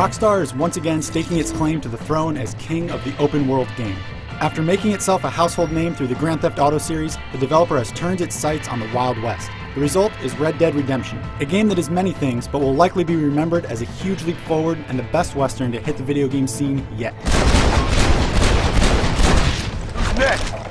Rockstar is once again staking its claim to the throne as king of the open world game. After making itself a household name through the Grand Theft Auto series, the developer has turned its sights on the Wild West. The result is Red Dead Redemption, a game that is many things but will likely be remembered as a huge leap forward and the best Western to hit the video game scene yet.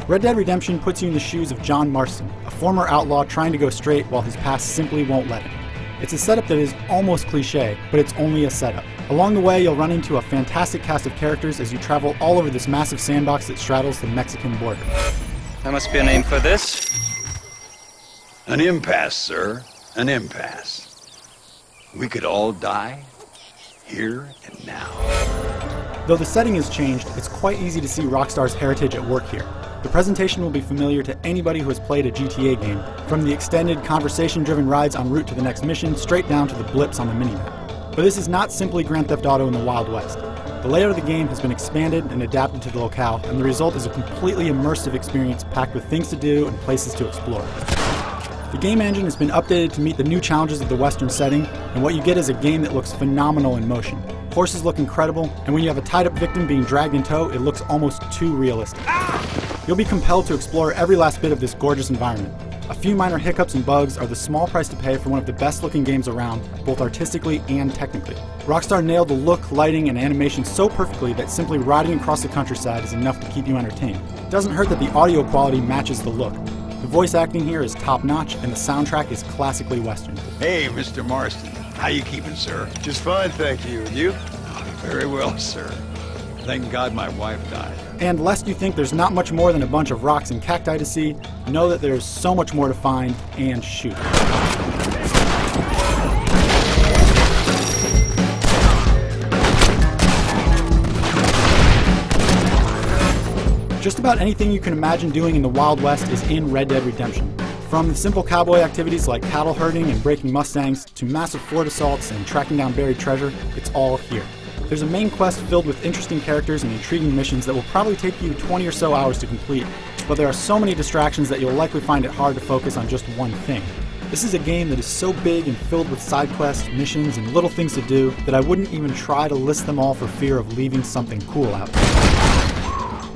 Red Dead Redemption puts you in the shoes of John Marston, a former outlaw trying to go straight while his past simply won't let him. It's a setup that is almost cliche, but it's only a setup. Along the way, you'll run into a fantastic cast of characters as you travel all over this massive sandbox that straddles the Mexican border. There must be a name for this. An impasse, sir. An impasse. We could all die, here and now. Though the setting has changed, it's quite easy to see Rockstar's heritage at work here. The presentation will be familiar to anybody who has played a GTA game, from the extended conversation-driven rides en route to the next mission, straight down to the blips on the minimap. But this is not simply Grand Theft Auto in the Wild West. The layout of the game has been expanded and adapted to the locale, and the result is a completely immersive experience packed with things to do and places to explore. The game engine has been updated to meet the new challenges of the Western setting, and what you get is a game that looks phenomenal in motion. Horses look incredible, and when you have a tied-up victim being dragged in tow, it looks almost too realistic. You'll be compelled to explore every last bit of this gorgeous environment. A few minor hiccups and bugs are the small price to pay for one of the best-looking games around, both artistically and technically. Rockstar nailed the look, lighting, and animation so perfectly that simply riding across the countryside is enough to keep you entertained. It doesn't hurt that the audio quality matches the look. The voice acting here is top-notch, and the soundtrack is classically Western. Hey, Mr. Marston. How you keeping, sir? Just fine, thank you. And you? Very well, sir. Thank God my wife died. And lest you think there's not much more than a bunch of rocks and cacti to see, know that there's so much more to find and shoot. Just about anything you can imagine doing in the Wild West is in Red Dead Redemption. From the simple cowboy activities like cattle herding and breaking Mustangs, to massive fort assaults and tracking down buried treasure, it's all here. There's a main quest filled with interesting characters and intriguing missions that will probably take you 20 or so hours to complete, but there are so many distractions that you'll likely find it hard to focus on just one thing. This is a game that is so big and filled with side quests, missions, and little things to do that I wouldn't even try to list them all for fear of leaving something cool out.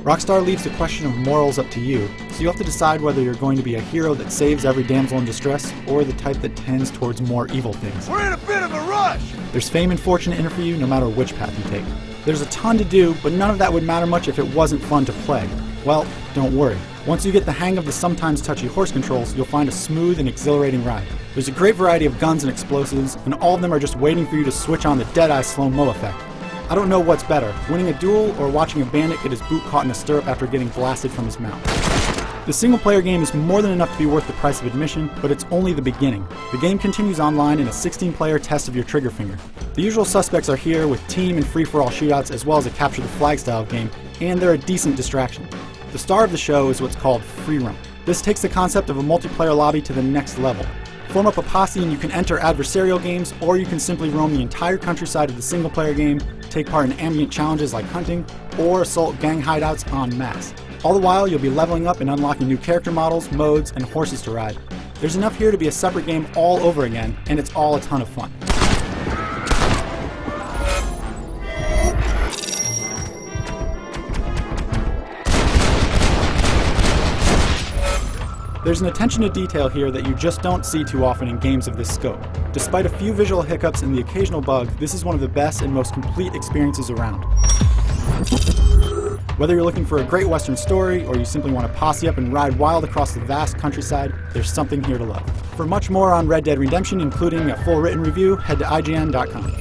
Rockstar leaves the question of morals up to you, so you have to decide whether you're going to be a hero that saves every damsel in distress, or the type that tends towards more evil things. We're in a bit of a rush! There's fame and fortune in it for you no matter which path you take. There's a ton to do, but none of that would matter much if it wasn't fun to play. Well, don't worry. Once you get the hang of the sometimes touchy horse controls, you'll find a smooth and exhilarating ride. There's a great variety of guns and explosives, and all of them are just waiting for you to switch on the dead-eye slow-mo effect. I don't know what's better, winning a duel or watching a bandit get his boot caught in a stirrup after getting blasted from his mount. The single-player game is more than enough to be worth the price of admission, but it's only the beginning. The game continues online in a 16-player test of your trigger finger. The usual suspects are here with team and free-for-all shootouts as well as a capture-the-flag style game, and they're a decent distraction. The star of the show is what's called free roam. This takes the concept of a multiplayer lobby to the next level. Form up a posse and you can enter adversarial games, or you can simply roam the entire countryside of the single-player game, take part in ambient challenges like hunting, or assault gang hideouts en masse. All the while, you'll be leveling up and unlocking new character models, modes, and horses to ride. There's enough here to be a separate game all over again, and it's all a ton of fun. There's an attention to detail here that you just don't see too often in games of this scope. Despite a few visual hiccups and the occasional bug, this is one of the best and most complete experiences around. Whether you're looking for a great Western story, or you simply want to posse up and ride wild across the vast countryside, there's something here to love. For much more on Red Dead Redemption, including a full written review, head to IGN.com.